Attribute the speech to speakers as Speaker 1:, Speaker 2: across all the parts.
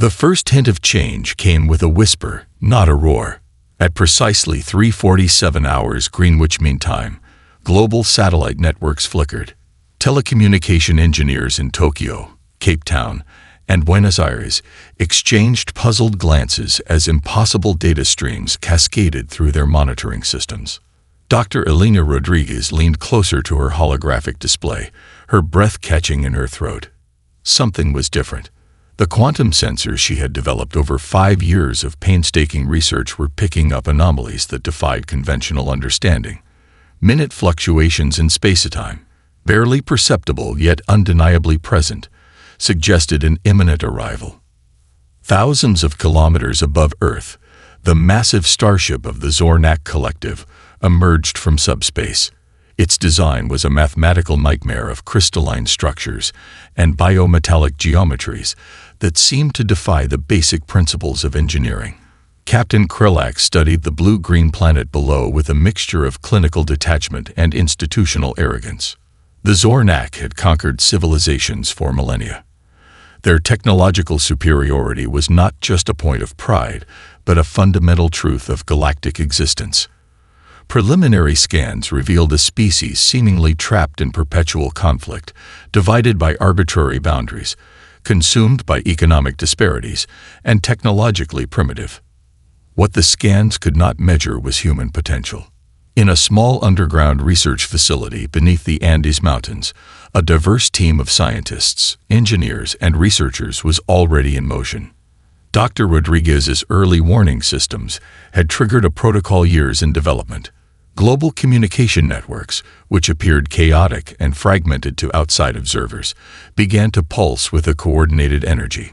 Speaker 1: The first hint of change came with a whisper, not a roar. At precisely 3:47 hours Greenwich Mean Time, global satellite networks flickered. Telecommunication engineers in Tokyo, Cape Town, and Buenos Aires exchanged puzzled glances as impossible data streams cascaded through their monitoring systems. Dr. Elena Rodriguez leaned closer to her holographic display, her breath catching in her throat. Something was different. The quantum sensors she had developed over 5 years of painstaking research were picking up anomalies that defied conventional understanding. Minute fluctuations in space-time, barely perceptible yet undeniably present, suggested an imminent arrival. Thousands of kilometers above Earth, the massive starship of the Zornak Collective emerged from subspace. Its design was a mathematical nightmare of crystalline structures and biometallic geometries that seemed to defy the basic principles of engineering. Captain Krillak studied the blue-green planet below with a mixture of clinical detachment and institutional arrogance. The Zornak had conquered civilizations for millennia. Their technological superiority was not just a point of pride, but a fundamental truth of galactic existence. Preliminary scans revealed a species seemingly trapped in perpetual conflict, divided by arbitrary boundaries, consumed by economic disparities, and technologically primitive. What the scans could not measure was human potential. In a small underground research facility beneath the Andes Mountains, a diverse team of scientists, engineers, and researchers was already in motion. Dr. Rodriguez's early warning systems had triggered a protocol years in development. Global communication networks, which appeared chaotic and fragmented to outside observers, began to pulse with a coordinated energy.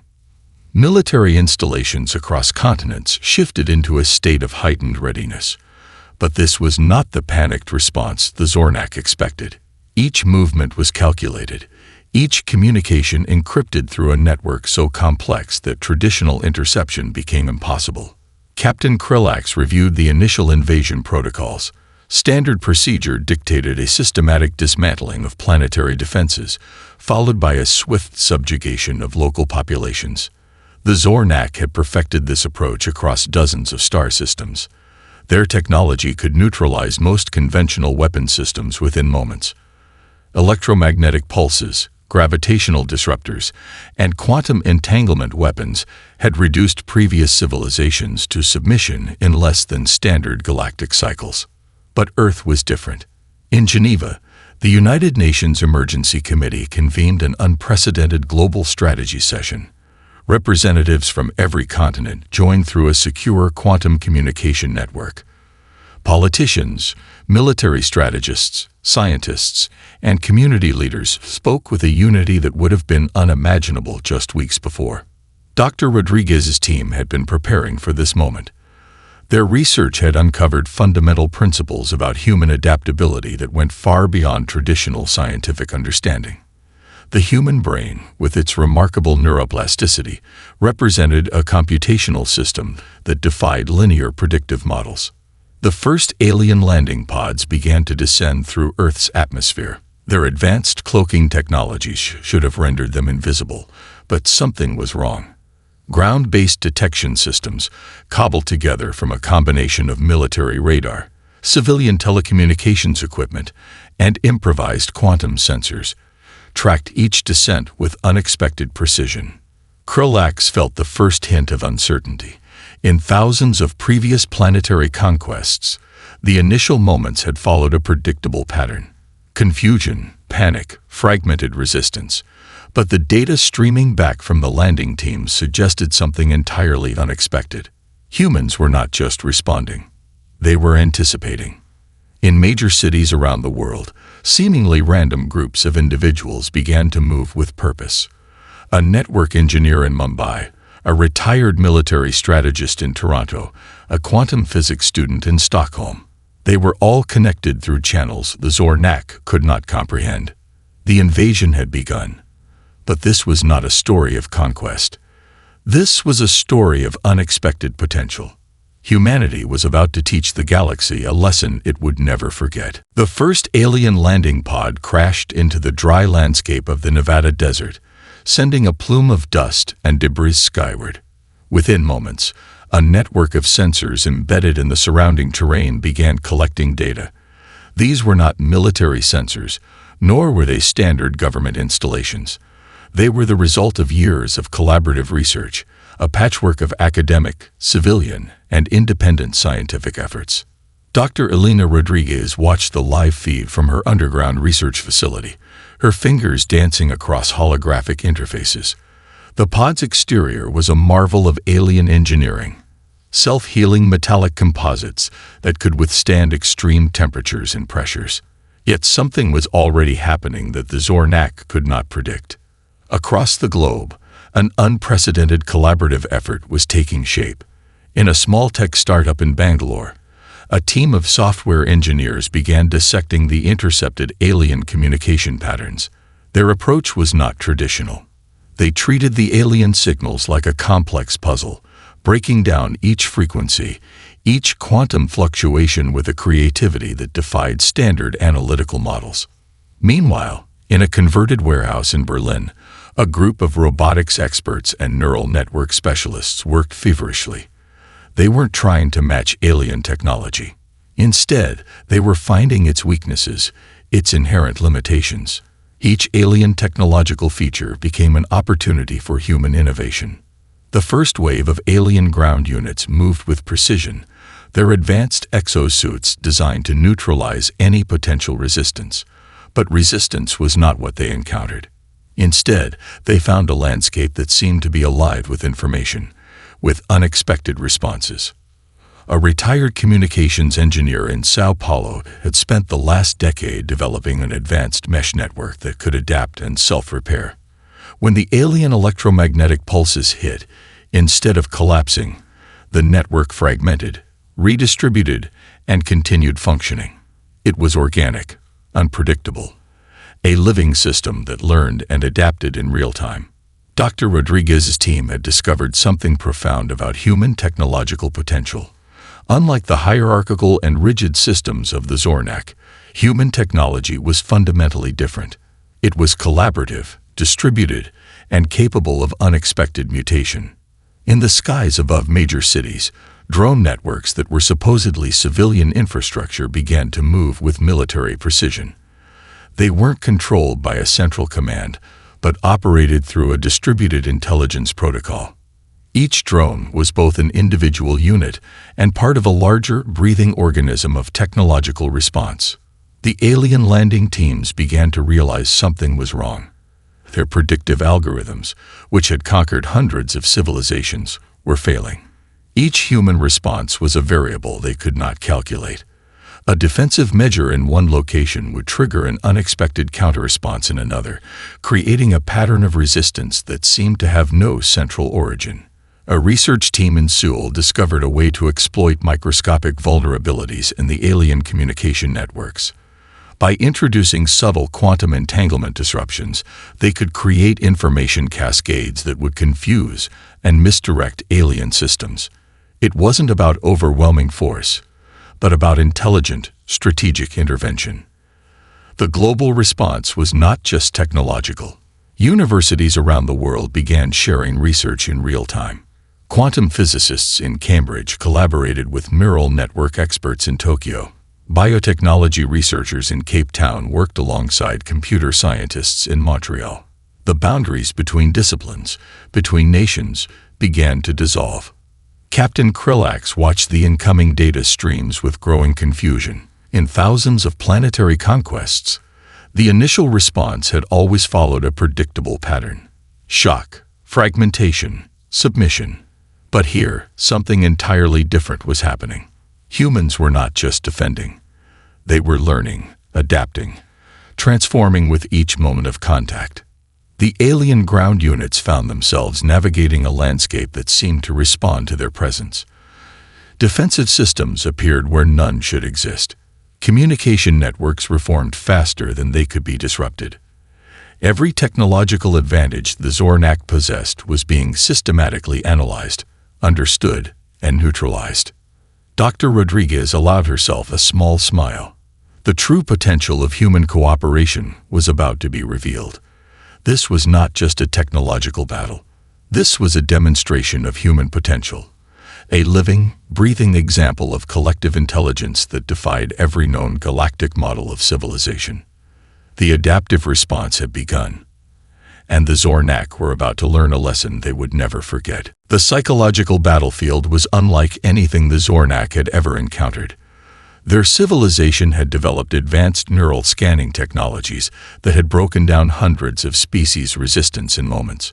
Speaker 1: Military installations across continents shifted into a state of heightened readiness. But this was not the panicked response the Zornak expected. Each movement was calculated, each communication encrypted through a network so complex that traditional interception became impossible. Captain Krillak reviewed the initial invasion protocols. Standard procedure dictated a systematic dismantling of planetary defenses, followed by a swift subjugation of local populations. The Zornak had perfected this approach across dozens of star systems. Their technology could neutralize most conventional weapon systems within moments. Electromagnetic pulses, gravitational disruptors, and quantum entanglement weapons had reduced previous civilizations to submission in less than standard galactic cycles. But Earth was different. In Geneva, the United Nations Emergency Committee convened an unprecedented global strategy session. Representatives from every continent joined through a secure quantum communication network. Politicians, military strategists, scientists, and community leaders spoke with a unity that would have been unimaginable just weeks before. Dr. Rodriguez's team had been preparing for this moment. Their research had uncovered fundamental principles about human adaptability that went far beyond traditional scientific understanding. The human brain, with its remarkable neuroplasticity, represented a computational system that defied linear predictive models. The first alien landing pods began to descend through Earth's atmosphere. Their advanced cloaking technologies should have rendered them invisible, but something was wrong. Ground-based detection systems, cobbled together from a combination of military radar, civilian telecommunications equipment, and improvised quantum sensors, tracked each descent with unexpected precision. Krillak felt the first hint of uncertainty. In thousands of previous planetary conquests, the initial moments had followed a predictable pattern. Confusion, panic, fragmented resistance. But the data streaming back from the landing teams suggested something entirely unexpected. Humans were not just responding. They were anticipating. In major cities around the world, seemingly random groups of individuals began to move with purpose. A network engineer in Mumbai, a retired military strategist in Toronto, a quantum physics student in Stockholm. They were all connected through channels the Zornak could not comprehend. The invasion had begun. But this was not a story of conquest. This was a story of unexpected potential. Humanity was about to teach the galaxy a lesson it would never forget. The first alien landing pod crashed into the dry landscape of the Nevada desert, sending a plume of dust and debris skyward. Within moments, a network of sensors embedded in the surrounding terrain began collecting data. These were not military sensors, nor were they standard government installations. They were the result of years of collaborative research, a patchwork of academic, civilian, and independent scientific efforts. Dr. Elena Rodriguez watched the live feed from her underground research facility, her fingers dancing across holographic interfaces. The pod's exterior was a marvel of alien engineering, self-healing metallic composites that could withstand extreme temperatures and pressures. Yet something was already happening that the Zornak could not predict. Across the globe, an unprecedented collaborative effort was taking shape. In a small tech startup in Bangalore, a team of software engineers began dissecting the intercepted alien communication patterns. Their approach was not traditional. They treated the alien signals like a complex puzzle, breaking down each frequency, each quantum fluctuation with a creativity that defied standard analytical models. Meanwhile, in a converted warehouse in Berlin, a group of robotics experts and neural network specialists worked feverishly. They weren't trying to match alien technology. Instead, they were finding its weaknesses, its inherent limitations. Each alien technological feature became an opportunity for human innovation. The first wave of alien ground units moved with precision, their advanced exosuits designed to neutralize any potential resistance. But resistance was not what they encountered. Instead, they found a landscape that seemed to be alive with information, with unexpected responses. A retired communications engineer in Sao Paulo had spent the last decade developing an advanced mesh network that could adapt and self-repair. When the alien electromagnetic pulses hit, instead of collapsing, the network fragmented, redistributed, and continued functioning. It was organic, unpredictable, a living system that learned and adapted in real time. Dr. Rodriguez's team had discovered something profound about human technological potential. Unlike the hierarchical and rigid systems of the Zornak, human technology was fundamentally different. It was collaborative, distributed, and capable of unexpected mutation. In the skies above major cities, drone networks that were supposedly civilian infrastructure began to move with military precision. They weren't controlled by a central command, but operated through a distributed intelligence protocol. Each drone was both an individual unit and part of a larger, breathing organism of technological response. The alien landing teams began to realize something was wrong. Their predictive algorithms, which had conquered hundreds of civilizations, were failing. Each human response was a variable they could not calculate. A defensive measure in one location would trigger an unexpected counterresponse in another, creating a pattern of resistance that seemed to have no central origin. A research team in Seoul discovered a way to exploit microscopic vulnerabilities in the alien communication networks. By introducing subtle quantum entanglement disruptions, they could create information cascades that would confuse and misdirect alien systems. It wasn't about overwhelming force, but about intelligent, strategic intervention. The global response was not just technological. Universities around the world began sharing research in real time. Quantum physicists in Cambridge collaborated with neural network experts in Tokyo. Biotechnology researchers in Cape Town worked alongside computer scientists in Montreal. The boundaries between disciplines, between nations, began to dissolve. Captain Krillax watched the incoming data streams with growing confusion. In thousands of planetary conquests, the initial response had always followed a predictable pattern: shock, fragmentation, submission. But here, something entirely different was happening. Humans were not just defending. They were learning, adapting, transforming with each moment of contact. The alien ground units found themselves navigating a landscape that seemed to respond to their presence. Defensive systems appeared where none should exist. Communication networks reformed faster than they could be disrupted. Every technological advantage the Zornak possessed was being systematically analyzed, understood, and neutralized. Dr. Rodriguez allowed herself a small smile. The true potential of human cooperation was about to be revealed. This was not just a technological battle. This was a demonstration of human potential, a living, breathing example of collective intelligence that defied every known galactic model of civilization. The adaptive response had begun, and the Zornak were about to learn a lesson they would never forget. The psychological battlefield was unlike anything the Zornak had ever encountered. Their civilization had developed advanced neural scanning technologies that had broken down hundreds of species' resistance in moments.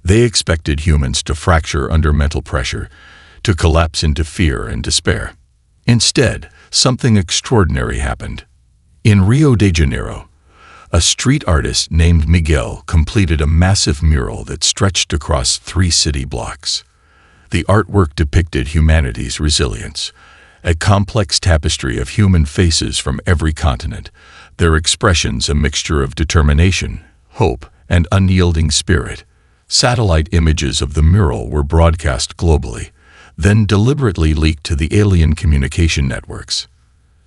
Speaker 1: They expected humans to fracture under mental pressure, to collapse into fear and despair. Instead, something extraordinary happened. In Rio de Janeiro, a street artist named Miguel completed a massive mural that stretched across 3 city blocks. The artwork depicted humanity's resilience, a complex tapestry of human faces from every continent, their expressions a mixture of determination, hope, and unyielding spirit. Satellite images of the mural were broadcast globally, then deliberately leaked to the alien communication networks.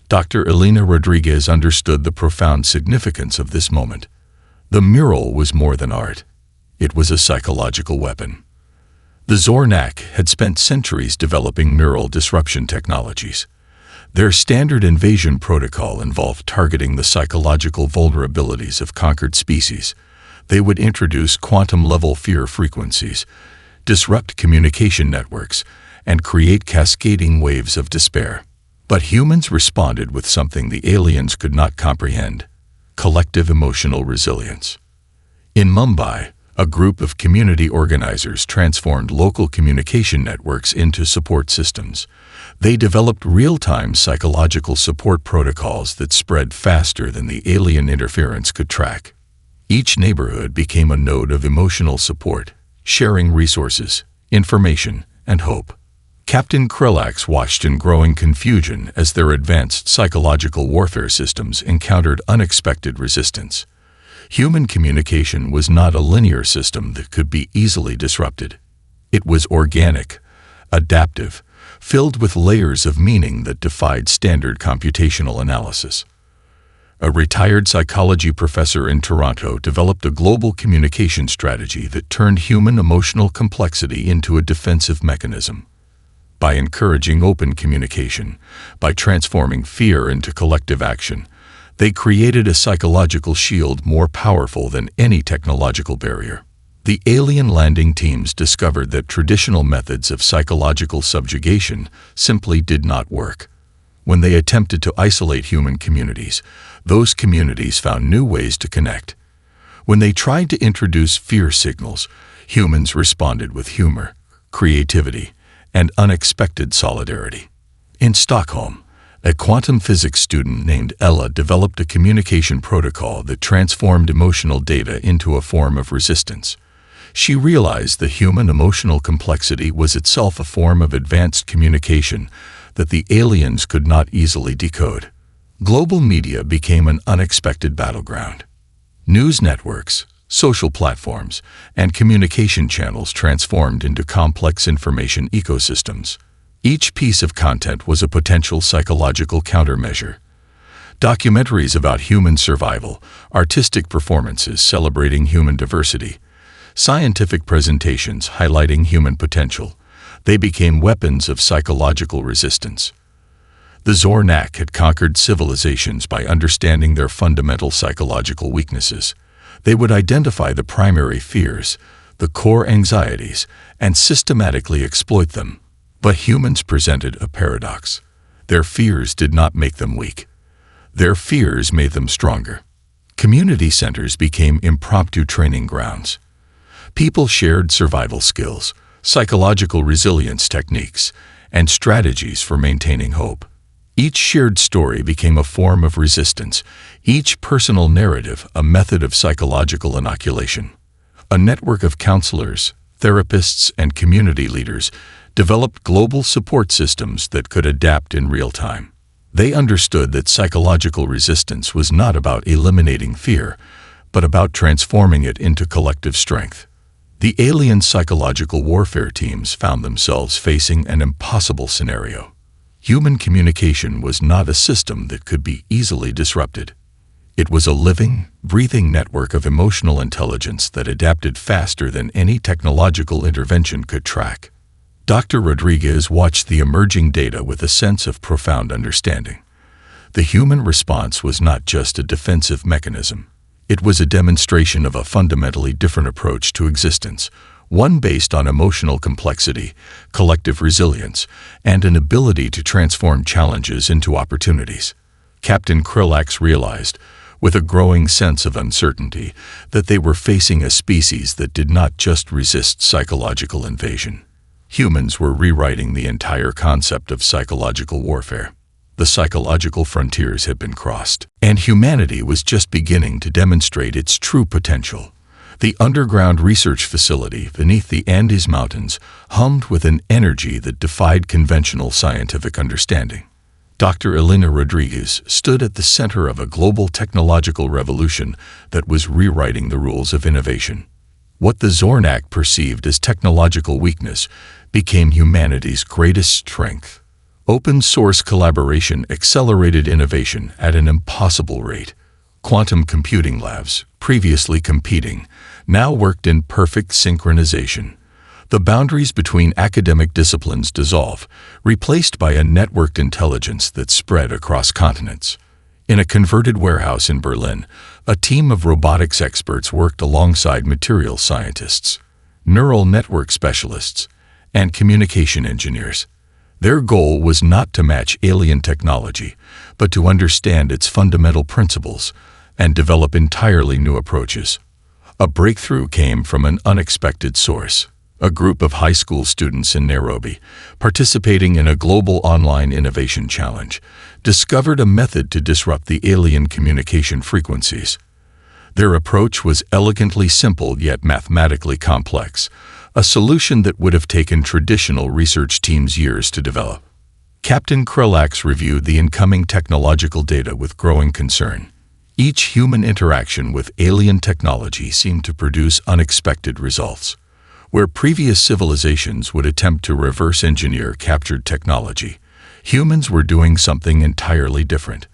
Speaker 1: Dr. Elena Rodriguez understood the profound significance of this moment. The mural was more than art. It was a psychological weapon. The Zornak had spent centuries developing neural disruption technologies. Their standard invasion protocol involved targeting the psychological vulnerabilities of conquered species. They would introduce quantum-level fear frequencies, disrupt communication networks, and create cascading waves of despair. But humans responded with something the aliens could not comprehend: collective emotional resilience. In Mumbai, a group of community organizers transformed local communication networks into support systems. They developed real-time psychological support protocols that spread faster than the alien interference could track. Each neighborhood became a node of emotional support, sharing resources, information, and hope. Captain Krillax watched in growing confusion as their advanced psychological warfare systems encountered unexpected resistance. Human communication was not a linear system that could be easily disrupted. It was organic, adaptive, filled with layers of meaning that defied standard computational analysis. A retired psychology professor in Toronto developed a global communication strategy that turned human emotional complexity into a defensive mechanism. By encouraging open communication, by transforming fear into collective action, they created a psychological shield more powerful than any technological barrier. The alien landing teams discovered that traditional methods of psychological subjugation simply did not work. When they attempted to isolate human communities, those communities found new ways to connect. When they tried to introduce fear signals, humans responded with humor, creativity, and unexpected solidarity. In Stockholm, a quantum physics student named Ella developed a communication protocol that transformed emotional data into a form of resistance. She realized that human emotional complexity was itself a form of advanced communication that the aliens could not easily decode. Global media became an unexpected battleground. News networks, social platforms, and communication channels transformed into complex information ecosystems. Each piece of content was a potential psychological countermeasure. Documentaries about human survival, artistic performances celebrating human diversity, scientific presentations highlighting human potential, they became weapons of psychological resistance. The Zornak had conquered civilizations by understanding their fundamental psychological weaknesses. They would identify the primary fears, the core anxieties, and systematically exploit them. But humans presented a paradox. Their fears did not make them weak. Their fears made them stronger. Community centers became impromptu training grounds. People shared survival skills, psychological resilience techniques, and strategies for maintaining hope. Each shared story became a form of resistance, each personal narrative a method of psychological inoculation. A network of counselors, therapists, and community leaders developed global support systems that could adapt in real time. They understood that psychological resistance was not about eliminating fear, but about transforming it into collective strength. The alien psychological warfare teams found themselves facing an impossible scenario. Human communication was not a system that could be easily disrupted. It was a living, breathing network of emotional intelligence that adapted faster than any technological intervention could track. Dr. Rodriguez watched the emerging data with a sense of profound understanding. The human response was not just a defensive mechanism. It was a demonstration of a fundamentally different approach to existence, one based on emotional complexity, collective resilience, and an ability to transform challenges into opportunities. Captain Krillax realized, with a growing sense of uncertainty, that they were facing a species that did not just resist psychological invasion. Humans were rewriting the entire concept of psychological warfare. The psychological frontiers had been crossed, and humanity was just beginning to demonstrate its true potential. The underground research facility beneath the Andes Mountains hummed with an energy that defied conventional scientific understanding. Dr. Elena Rodriguez stood at the center of a global technological revolution that was rewriting the rules of innovation. What the Zornak perceived as technological weakness became humanity's greatest strength. Open-source collaboration accelerated innovation at an impossible rate. Quantum computing labs, previously competing, now worked in perfect synchronization. The boundaries between academic disciplines dissolve, replaced by a networked intelligence that spread across continents. In a converted warehouse in Berlin, a team of robotics experts worked alongside material scientists, neural network specialists, and communication engineers. Their goal was not to match alien technology, but to understand its fundamental principles and develop entirely new approaches. A breakthrough came from an unexpected source. A group of high school students in Nairobi, participating in a global online innovation challenge, discovered a method to disrupt the alien communication frequencies. Their approach was elegantly simple yet mathematically complex, a solution that would have taken traditional research teams years to develop. Captain Krillax reviewed the incoming technological data with growing concern. Each human interaction with alien technology seemed to produce unexpected results. Where previous civilizations would attempt to reverse engineer captured technology, humans were doing something entirely different.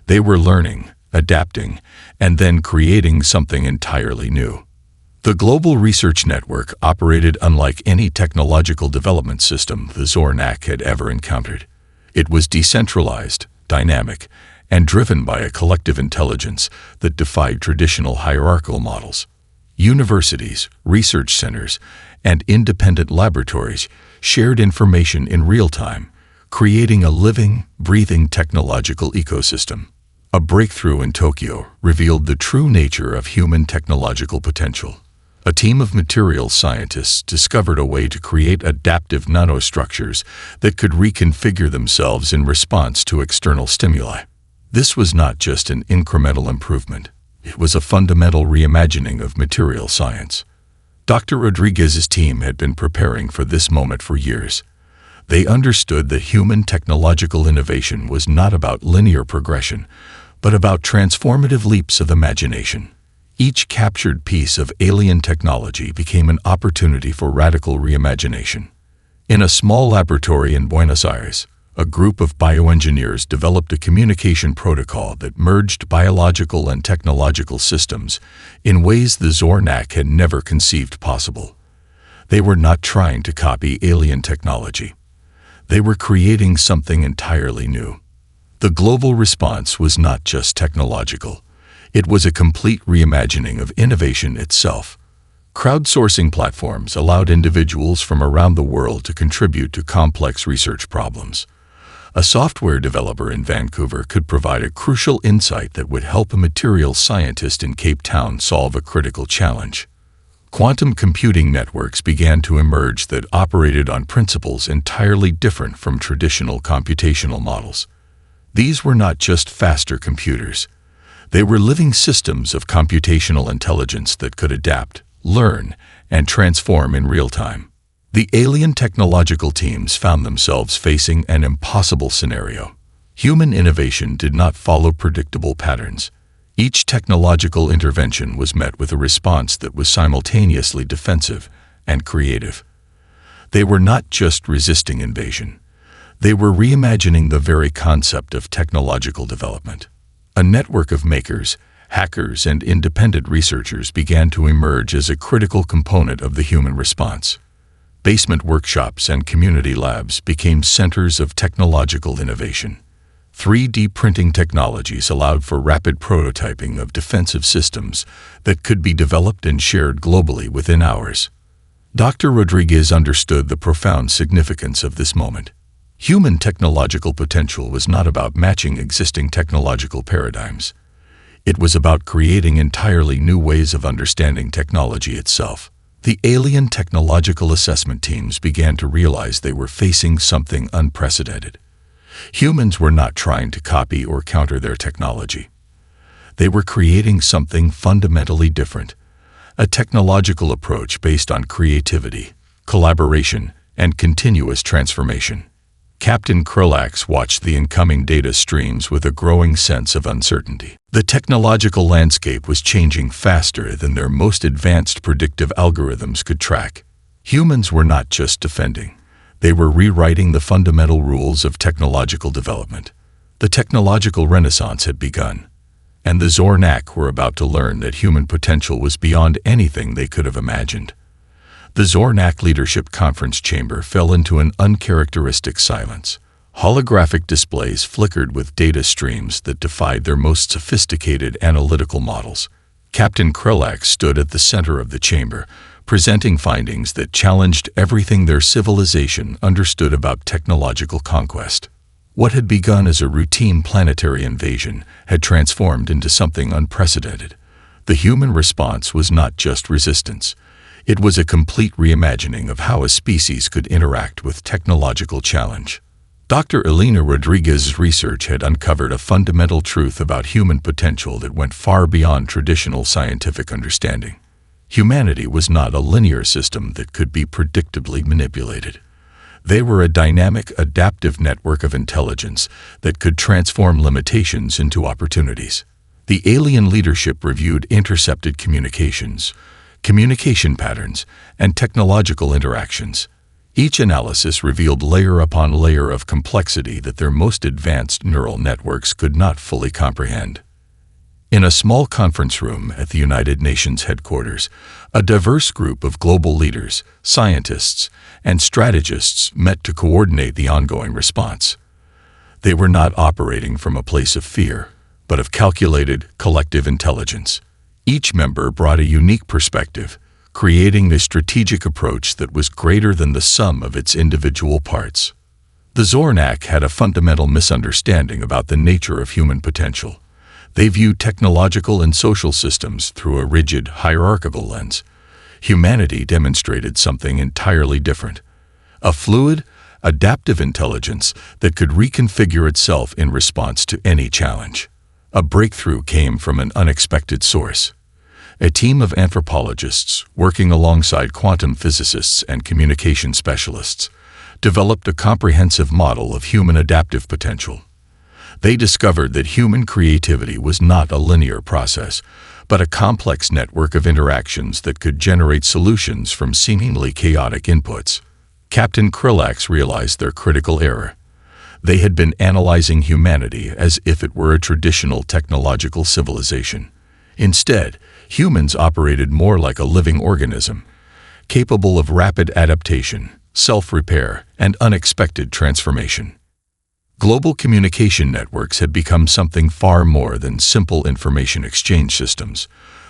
Speaker 1: They were learning, adapting, and then creating something entirely new. The global research network operated unlike any technological development system the Zornak had ever encountered. It was decentralized, dynamic, and driven by a collective intelligence that defied traditional hierarchical models. Universities, research centers, and independent laboratories shared information in real time, creating a living, breathing technological ecosystem. A breakthrough in Tokyo revealed the true nature of human technological potential. A team of materials scientists discovered a way to create adaptive nanostructures that could reconfigure themselves in response to external stimuli. This was not just an incremental improvement. It was a fundamental reimagining of material science. Dr. Rodriguez's team had been preparing for this moment for years. They understood that human technological innovation was not about linear progression, but about transformative leaps of imagination. Each captured piece of alien technology became an opportunity for radical reimagination. In a small laboratory in Buenos Aires, a group of bioengineers developed a communication protocol that merged biological and technological systems in ways the Zornak had never conceived possible. They were not trying to copy alien technology. They were creating something entirely new. The global response was not just technological. It was a complete reimagining of innovation itself. Crowdsourcing platforms allowed individuals from around the world to contribute to complex research problems. A software developer in Vancouver could provide a crucial insight that would help a materials scientist in Cape Town solve a critical challenge. Quantum computing networks began to emerge that operated on principles entirely different from traditional computational models. These were not just faster computers. They were living systems of computational intelligence that could adapt, learn, and transform in real time. The alien technological teams found themselves facing an impossible scenario. Human innovation did not follow predictable patterns. Each technological intervention was met with a response that was simultaneously defensive and creative. They were not just resisting invasion. They were reimagining the very concept of technological development. A network of makers, hackers, and independent researchers began to emerge as a critical component of the human response. Basement workshops and community labs became centers of technological innovation. 3D printing technologies allowed for rapid prototyping of defensive systems that could be developed and shared globally within hours. Dr. Rodriguez understood the profound significance of this moment. Human technological potential was not about matching existing technological paradigms. It was about creating entirely new ways of understanding technology itself. The alien technological assessment teams began to realize they were facing something unprecedented. Humans were not trying to copy or counter their technology. They were creating something fundamentally different, a technological approach based on creativity, collaboration, and continuous transformation. Captain Krulax watched the incoming data streams with a growing sense of uncertainty. The technological landscape was changing faster than their most advanced predictive algorithms could track. Humans were not just defending. They were rewriting the fundamental rules of technological development. The technological renaissance had begun, and the Zornak were about to learn that human potential was beyond anything they could have imagined. The Zornak Leadership Conference Chamber fell into an uncharacteristic silence. Holographic displays flickered with data streams that defied their most sophisticated analytical models. Captain Krulax stood at the center of the chamber, presenting findings that challenged everything their civilization understood about technological conquest. What had begun as a routine planetary invasion had transformed into something unprecedented. The human response was not just resistance. It was a complete reimagining of how a species could interact with technological challenge. Dr. Elena Rodriguez's research had uncovered a fundamental truth about human potential that went far beyond traditional scientific understanding. Humanity was not a linear system that could be predictably manipulated. They were a dynamic, adaptive network of intelligence that could transform limitations into opportunities. The alien leadership reviewed intercepted communications, communication patterns, and technological interactions. Each analysis revealed layer upon layer of complexity that their most advanced neural networks could not fully comprehend. In a small conference room at the United Nations headquarters, a diverse group of global leaders, scientists, and strategists met to coordinate the ongoing response. They were not operating from a place of fear, but of calculated, collective intelligence. Each member brought a unique perspective, creating a strategic approach that was greater than the sum of its individual parts. The Zornak had a fundamental misunderstanding about the nature of human potential. They viewed technological and social systems through a rigid, hierarchical lens. Humanity demonstrated something entirely different: a fluid, adaptive intelligence that could reconfigure itself in response to any challenge. A breakthrough came from an unexpected source. A team of anthropologists, working alongside quantum physicists and communication specialists, developed a comprehensive model of human adaptive potential. They discovered that human creativity was not a linear process, but a complex network of interactions that could generate solutions from seemingly chaotic inputs. Captain Krulax realized their critical error. They had been analyzing humanity as if it were a traditional technological civilization. Instead, humans operated more like a living organism, capable of rapid adaptation, self-repair, and unexpected transformation. Global communication networks had become something far more than simple information exchange systems.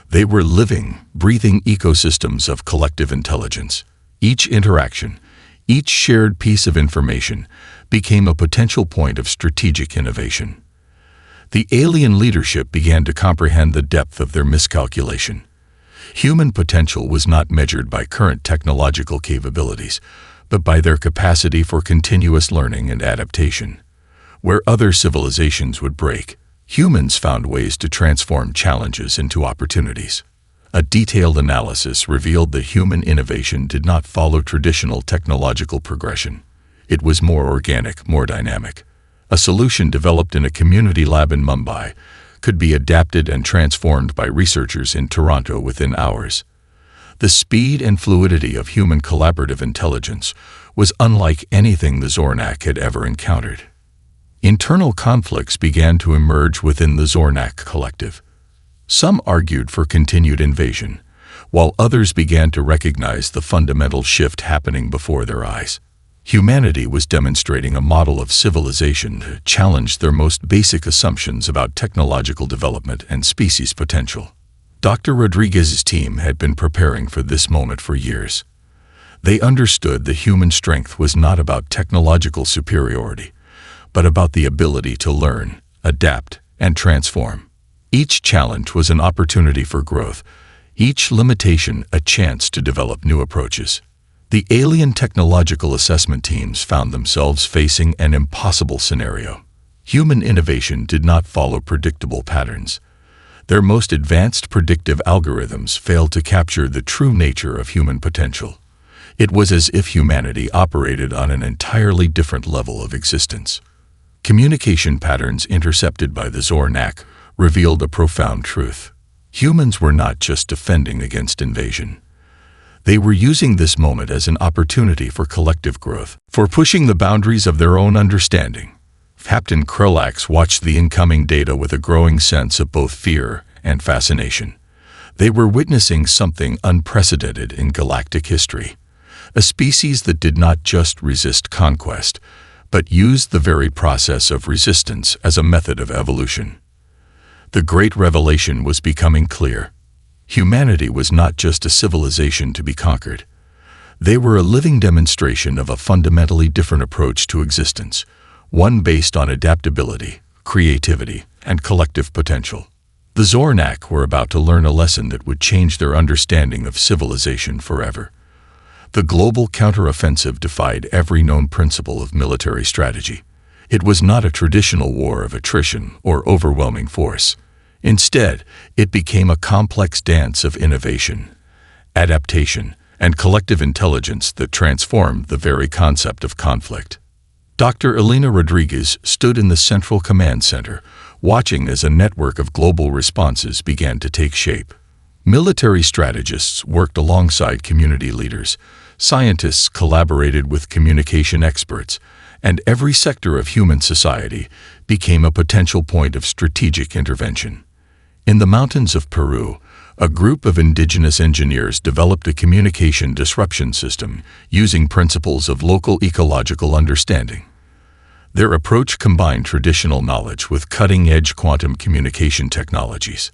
Speaker 1: They were living, breathing ecosystems of collective intelligence. Each interaction, each shared piece of information, became a potential point of strategic innovation. The alien leadership began to comprehend the depth of their miscalculation. Human potential was not measured by current technological capabilities, but by their capacity for continuous learning and adaptation. Where other civilizations would break, humans found ways to transform challenges into opportunities. A detailed analysis revealed that human innovation did not follow traditional technological progression. It was more organic, more dynamic. A solution developed in a community lab in Mumbai could be adapted and transformed by researchers in Toronto within hours. The speed and fluidity of human collaborative intelligence was unlike anything the Zornak had ever encountered. Internal conflicts began to emerge within the Zornak collective. Some argued for continued invasion, while others began to recognize the fundamental shift happening before their eyes. Humanity was demonstrating a model of civilization that challenged their most basic assumptions about technological development and species potential. Dr. Rodriguez's team had been preparing for this moment for years. They understood that human strength was not about technological superiority, but about the ability to learn, adapt, and transform. Each challenge was an opportunity for growth, each limitation a chance to develop new approaches. The alien technological assessment teams found themselves facing an impossible scenario. Human innovation did not follow predictable patterns. Their most advanced predictive algorithms failed to capture the true nature of human potential. It was as if humanity operated on an entirely different level of existence. Communication patterns intercepted by the Zornak revealed a profound truth. Humans were not just defending against invasion. They were using this moment as an opportunity for collective growth, for pushing the boundaries of their own understanding. Captain Krulax watched the incoming data with a growing sense of both fear and fascination. They were witnessing something unprecedented in galactic history, a species that did not just resist conquest, but used the very process of resistance as a method of evolution. The great revelation was becoming clear. Humanity was not just a civilization to be conquered. They were a living demonstration of a fundamentally different approach to existence, one based on adaptability, creativity, and collective potential. The Zornak were about to learn a lesson that would change their understanding of civilization forever. The global counteroffensive defied every known principle of military strategy. It was not a traditional war of attrition or overwhelming force. Instead, it became a complex dance of innovation, adaptation, and collective intelligence that transformed the very concept of conflict. Dr. Elena Rodriguez stood in the Central Command Center, watching as a network of global responses began to take shape. Military strategists worked alongside community leaders, scientists collaborated with communication experts, and every sector of human society became a potential point of strategic intervention. In the mountains of Peru, a group of indigenous engineers developed a communication disruption system using principles of local ecological understanding. Their approach combined traditional knowledge with cutting-edge quantum communication technologies.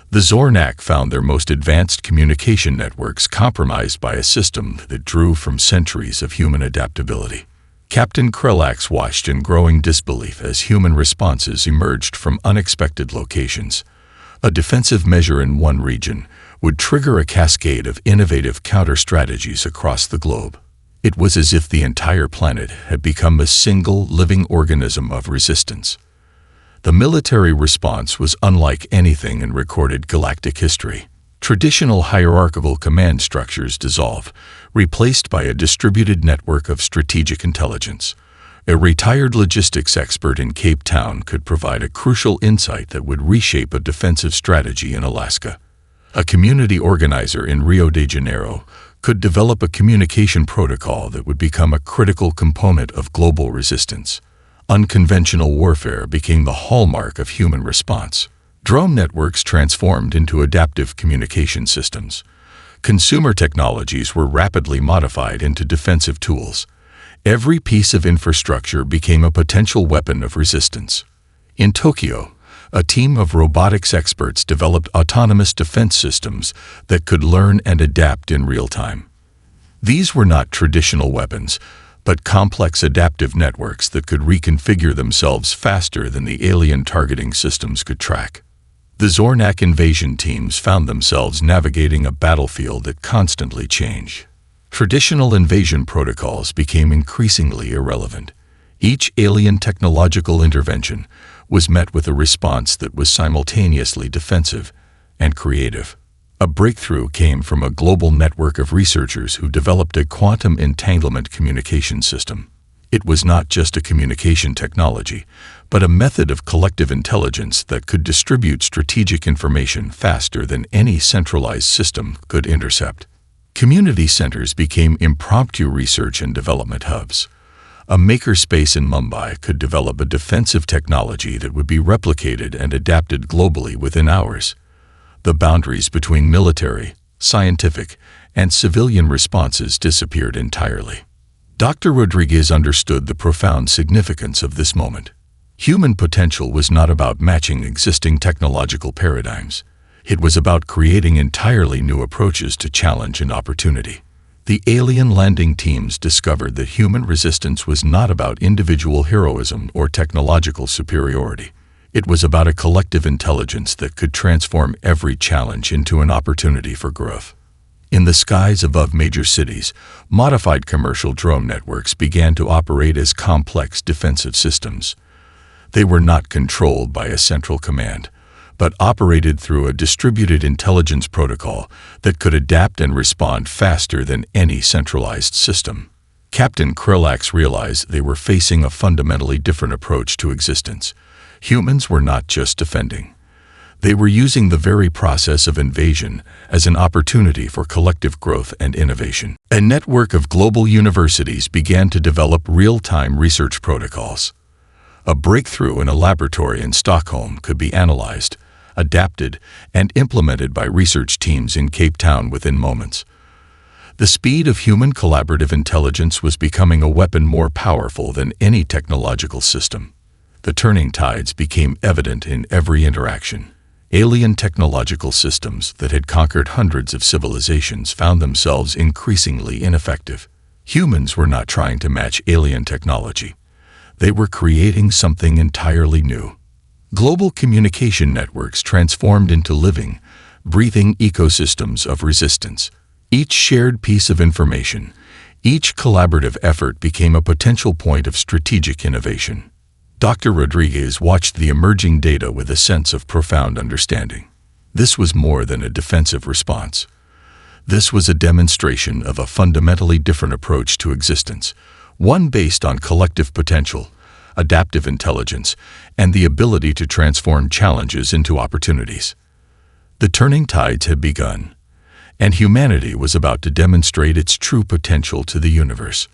Speaker 1: The Zornak found their most advanced communication networks compromised by a system that drew from centuries of human adaptability. Captain Krulax watched in growing disbelief as human responses emerged from unexpected locations. A defensive measure in one region would trigger a cascade of innovative counter-strategies across the globe. It was as if the entire planet had become a single living organism of resistance. The military response was unlike anything in recorded galactic history. Traditional hierarchical command structures dissolved, replaced by a distributed network of strategic intelligence. A retired logistics expert in Cape Town could provide a crucial insight that would reshape a defensive strategy in Alaska. A community organizer in Rio de Janeiro could develop a communication protocol that would become a critical component of global resistance. Unconventional warfare became the hallmark of human response. Drone networks transformed into adaptive communication systems. Consumer technologies were rapidly modified into defensive tools. Every piece of infrastructure became a potential weapon of resistance. In Tokyo, a team of robotics experts developed autonomous defense systems that could learn and adapt in real time. These were not traditional weapons, but complex adaptive networks that could reconfigure themselves faster than the alien targeting systems could track. The Zornak invasion teams found themselves navigating a battlefield that constantly changed. Traditional invasion protocols became increasingly irrelevant. Each alien technological intervention was met with a response that was simultaneously defensive and creative. A breakthrough came from a global network of researchers who developed a quantum entanglement communication system. It was not just a communication technology, but a method of collective intelligence that could distribute strategic information faster than any centralized system could intercept. Community centers became impromptu research and development hubs. A makerspace in Mumbai could develop a defensive technology that would be replicated and adapted globally within hours. The boundaries between military, scientific, and civilian responses disappeared entirely. Dr. Rodriguez understood the profound significance of this moment. Human potential was not about matching existing technological paradigms. It was about creating entirely new approaches to challenge and opportunity. The alien landing teams discovered that human resistance was not about individual heroism or technological superiority. It was about a collective intelligence that could transform every challenge into an opportunity for growth. In the skies above major cities, modified commercial drone networks began to operate as complex defensive systems. They were not controlled by a central command, but operated through a distributed intelligence protocol that could adapt and respond faster than any centralized system. Captain Krillax realized they were facing a fundamentally different approach to existence. Humans were not just defending. They were using the very process of invasion as an opportunity for collective growth and innovation. A network of global universities began to develop real-time research protocols. A breakthrough in a laboratory in Stockholm could be analyzed, adapted, and implemented by research teams in Cape Town within moments. The speed of human collaborative intelligence was becoming a weapon more powerful than any technological system. The turning tides became evident in every interaction. Alien technological systems that had conquered hundreds of civilizations found themselves increasingly ineffective. Humans were not trying to match alien technology. They were creating something entirely new. Global communication networks transformed into living, breathing ecosystems of resistance. Each shared piece of information, each collaborative effort became a potential point of strategic innovation. Dr. Rodriguez watched the emerging data with a sense of profound understanding. This was more than a defensive response. This was a demonstration of a fundamentally different approach to existence, one based on collective potential, adaptive intelligence, and the ability to transform challenges into opportunities. The turning tides had begun, and humanity was about to demonstrate its true potential to the universe.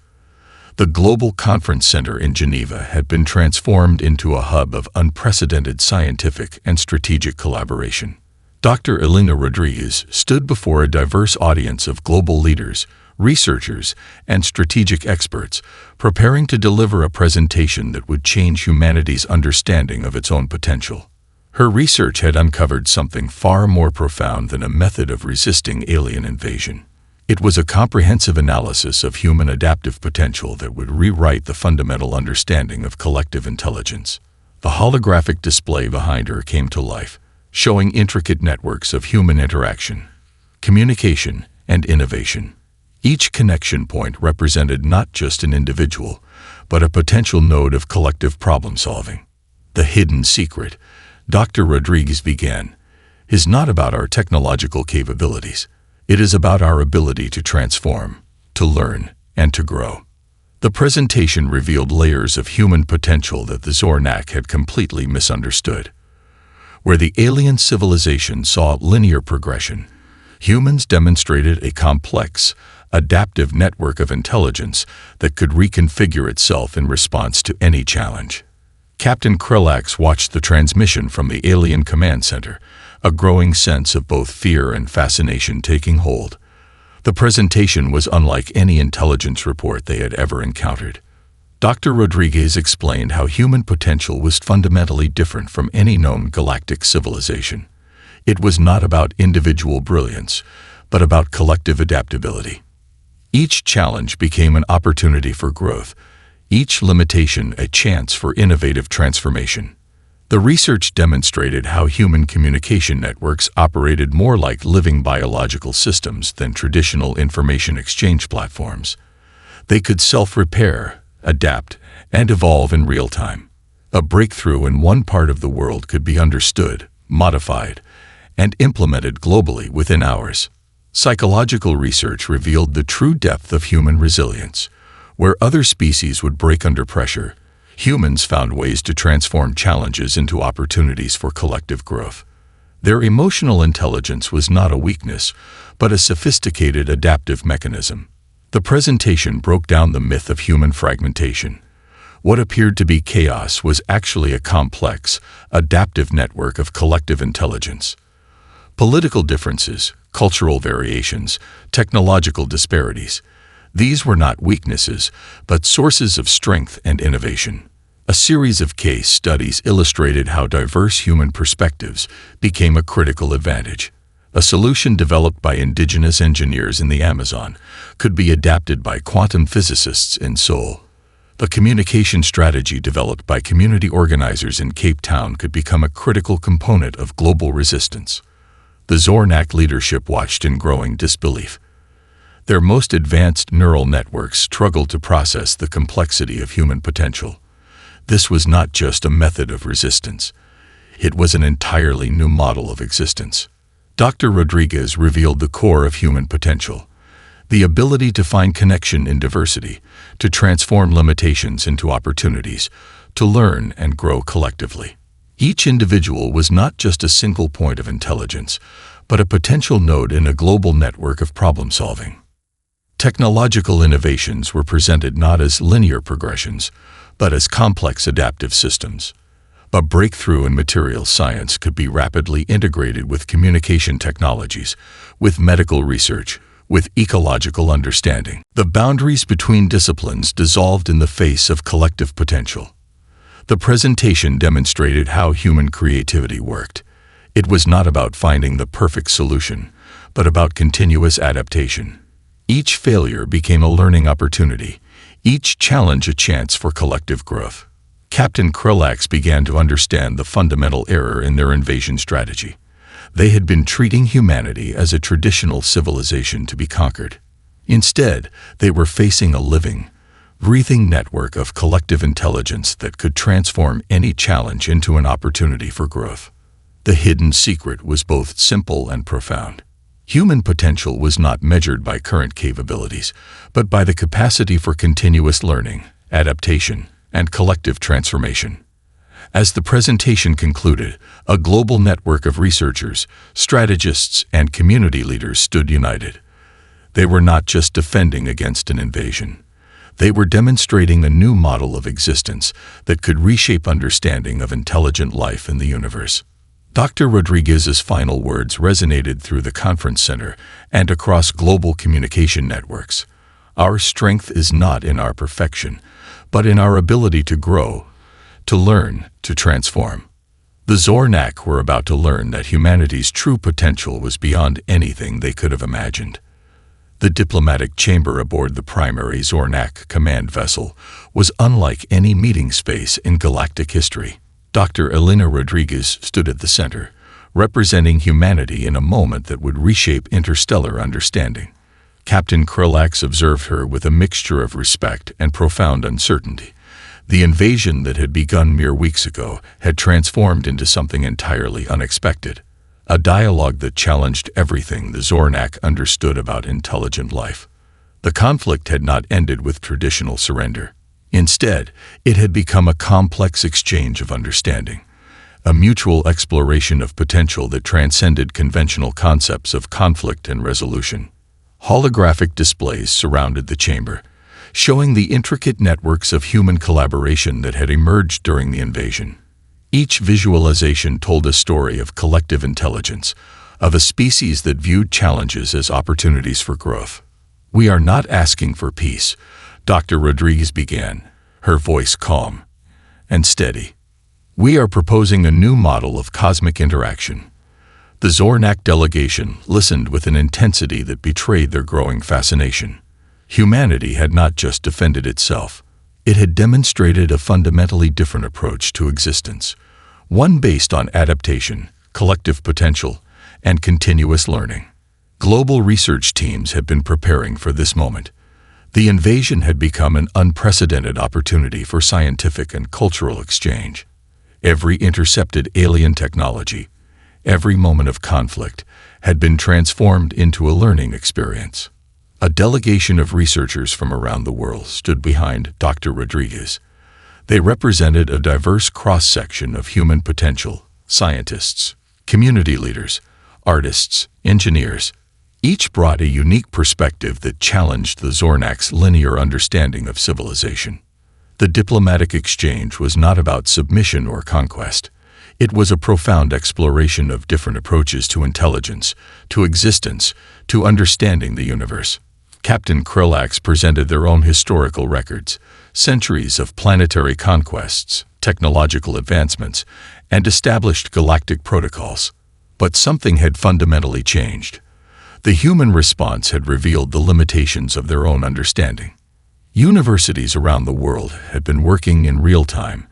Speaker 1: The Global Conference Center in Geneva had been transformed into a hub of unprecedented scientific and strategic collaboration. Dr. Elena Rodriguez stood before a diverse audience of global leaders, researchers, and strategic experts, preparing to deliver a presentation that would change humanity's understanding of its own potential. Her research had uncovered something far more profound than a method of resisting alien invasion. It was a comprehensive analysis of human adaptive potential that would rewrite the fundamental understanding of collective intelligence. The holographic display behind her came to life, showing intricate networks of human interaction, communication, and innovation. Each connection point represented not just an individual, but a potential node of collective problem-solving. The hidden secret, Dr. Rodriguez began, is not about our technological capabilities. It is about our ability to transform, to learn, and to grow. The presentation revealed layers of human potential that the Zornak had completely misunderstood. Where the alien civilization saw linear progression, humans demonstrated a complex, adaptive network of intelligence that could reconfigure itself in response to any challenge. Captain Krillax watched the transmission from the alien command center, a growing sense of both fear and fascination taking hold. The presentation was unlike any intelligence report they had ever encountered. Dr. Rodriguez explained how human potential was fundamentally different from any known galactic civilization. It was not about individual brilliance, but about collective adaptability. Each challenge became an opportunity for growth, each limitation a chance for innovative transformation. The research demonstrated how human communication networks operated more like living biological systems than traditional information exchange platforms. They could self-repair, adapt, and evolve in real time. A breakthrough in one part of the world could be understood, modified, and implemented globally within hours. Psychological research revealed the true depth of human resilience. Where other species would break under pressure, humans found ways to transform challenges into opportunities for collective growth. Their emotional intelligence was not a weakness, but a sophisticated adaptive mechanism. The presentation broke down the myth of human fragmentation. What appeared to be chaos was actually a complex, adaptive network of collective intelligence. Political differences, cultural variations, technological disparities, these were not weaknesses, but sources of strength and innovation. A series of case studies illustrated how diverse human perspectives became a critical advantage. A solution developed by indigenous engineers in the Amazon could be adapted by quantum physicists in Seoul. A communication strategy developed by community organizers in Cape Town could become a critical component of global resistance. The Zornak leadership watched in growing disbelief. Their most advanced neural networks struggled to process the complexity of human potential. This was not just a method of resistance. It was an entirely new model of existence. Dr. Rodriguez revealed the core of human potential: the ability to find connection in diversity, to transform limitations into opportunities, to learn and grow collectively. Each individual was not just a single point of intelligence, but a potential node in a global network of problem-solving. Technological innovations were presented not as linear progressions, but as complex adaptive systems. A breakthrough in material science could be rapidly integrated with communication technologies, with medical research, with ecological understanding. The boundaries between disciplines dissolved in the face of collective potential. The presentation demonstrated how human creativity worked. It was not about finding the perfect solution, but about continuous adaptation. Each failure became a learning opportunity, each challenge a chance for collective growth. Captain Krillax began to understand the fundamental error in their invasion strategy. They had been treating humanity as a traditional civilization to be conquered. Instead, they were facing a living, breathing network of collective intelligence that could transform any challenge into an opportunity for growth. The hidden secret was both simple and profound. Human potential was not measured by current capabilities, but by the capacity for continuous learning, adaptation, and collective transformation. As the presentation concluded, a global network of researchers, strategists, and community leaders stood united. They were not just defending against an invasion. They were demonstrating a new model of existence that could reshape understanding of intelligent life in the universe. Dr. Rodriguez's final words resonated through the conference center and across global communication networks. Our strength is not in our perfection, but in our ability to grow, to learn, to transform. The Zornak were about to learn that humanity's true potential was beyond anything they could have imagined. The diplomatic chamber aboard the primary Zornak command vessel was unlike any meeting space in galactic history. Dr. Elena Rodriguez stood at the center, representing humanity in a moment that would reshape interstellar understanding. Captain Krillax observed her with a mixture of respect and profound uncertainty. The invasion that had begun mere weeks ago had transformed into something entirely unexpected, a dialogue that challenged everything the Zornak understood about intelligent life. The conflict had not ended with traditional surrender. Instead, it had become a complex exchange of understanding, a mutual exploration of potential that transcended conventional concepts of conflict and resolution. Holographic displays surrounded the chamber, showing the intricate networks of human collaboration that had emerged during the invasion. Each visualization told a story of collective intelligence, of a species that viewed challenges as opportunities for growth. "We are not asking for peace," Dr. Rodriguez began, her voice calm and steady. "We are proposing a new model of cosmic interaction." The Zornak delegation listened with an intensity that betrayed their growing fascination. Humanity had not just defended itself. It had demonstrated a fundamentally different approach to existence, one based on adaptation, collective potential, and continuous learning. Global research teams had been preparing for this moment. The invasion had become an unprecedented opportunity for scientific and cultural exchange. Every intercepted alien technology, every moment of conflict, had been transformed into a learning experience. A delegation of researchers from around the world stood behind Dr. Rodriguez. They represented a diverse cross-section of human potential: scientists, community leaders, artists, engineers, Each brought a unique perspective that challenged the Zornak's linear understanding of civilization. The diplomatic exchange was not about submission or conquest. It was a profound exploration of different approaches to intelligence, to existence, to understanding the universe. Captain Krillax presented their own historical records, centuries of planetary conquests, technological advancements, and established galactic protocols. But something had fundamentally changed. The human response had revealed the limitations of their own understanding. Universities around the world had been working in real time,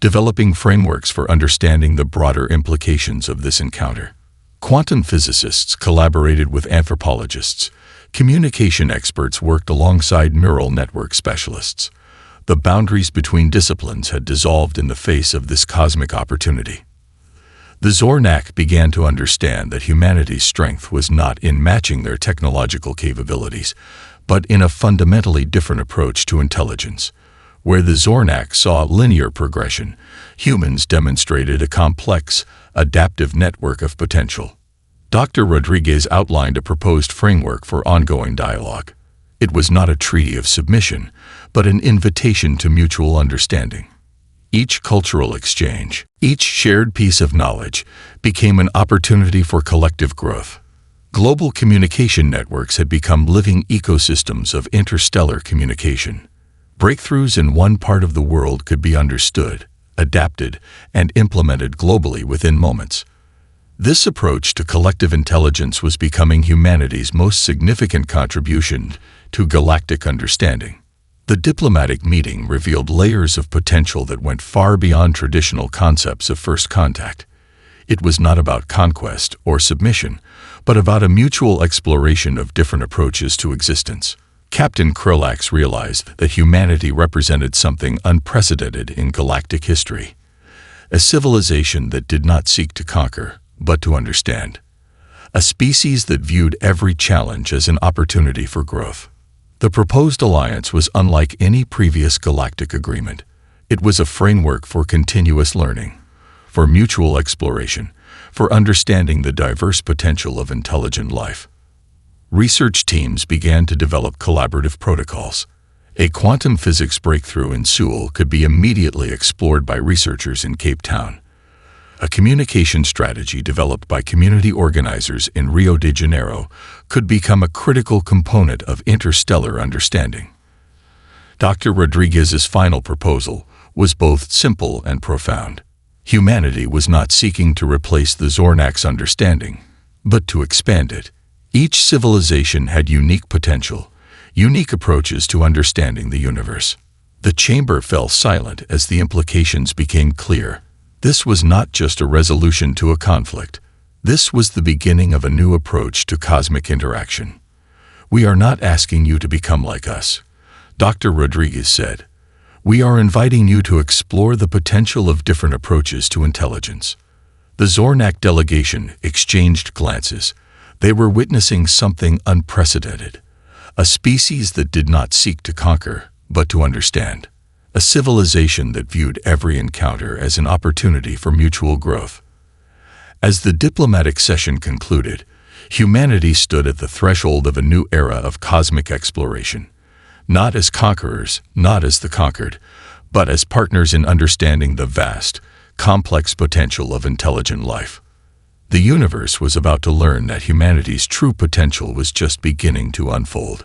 Speaker 1: developing frameworks for understanding the broader implications of this encounter. Quantum physicists collaborated with anthropologists. Communication experts worked alongside neural network specialists. The boundaries between disciplines had dissolved in the face of this cosmic opportunity. The Zornak began to understand that humanity's strength was not in matching their technological capabilities, but in a fundamentally different approach to intelligence. Where the Zornak saw linear progression, humans demonstrated a complex, adaptive network of potential. Dr. Rodriguez outlined a proposed framework for ongoing dialogue. It was not a treaty of submission, but an invitation to mutual understanding. Each cultural exchange, each shared piece of knowledge, became an opportunity for collective growth. Global communication networks had become living ecosystems of interstellar communication. Breakthroughs in one part of the world could be understood, adapted, and implemented globally within moments. This approach to collective intelligence was becoming humanity's most significant contribution to galactic understanding. The diplomatic meeting revealed layers of potential that went far beyond traditional concepts of first contact. It was not about conquest or submission, but about a mutual exploration of different approaches to existence. Captain Krillax realized that humanity represented something unprecedented in galactic history, a civilization that did not seek to conquer, but to understand, a species that viewed every challenge as an opportunity for growth. The proposed alliance was unlike any previous galactic agreement. It was a framework for continuous learning, for mutual exploration, for understanding the diverse potential of intelligent life. Research teams began to develop collaborative protocols. A quantum physics breakthrough in Seoul could be immediately explored by researchers in Cape Town. A communication strategy developed by community organizers in Rio de Janeiro could become a critical component of interstellar understanding. Dr. Rodriguez's final proposal was both simple and profound. Humanity was not seeking to replace the Zornak's understanding, but to expand it. Each civilization had unique potential, unique approaches to understanding the universe. The chamber fell silent as the implications became clear. This was not just a resolution to a conflict. This was the beginning of a new approach to cosmic interaction. "We are not asking you to become like us," Dr. Rodriguez said. "We are inviting you to explore the potential of different approaches to intelligence." The Zornak delegation exchanged glances. They were witnessing something unprecedented, a species that did not seek to conquer, but to understand. A civilization that viewed every encounter as an opportunity for mutual growth. As the diplomatic session concluded, humanity stood at the threshold of a new era of cosmic exploration, not as conquerors, not as the conquered, but as partners in understanding the vast, complex potential of intelligent life. The universe was about to learn that humanity's true potential was just beginning to unfold.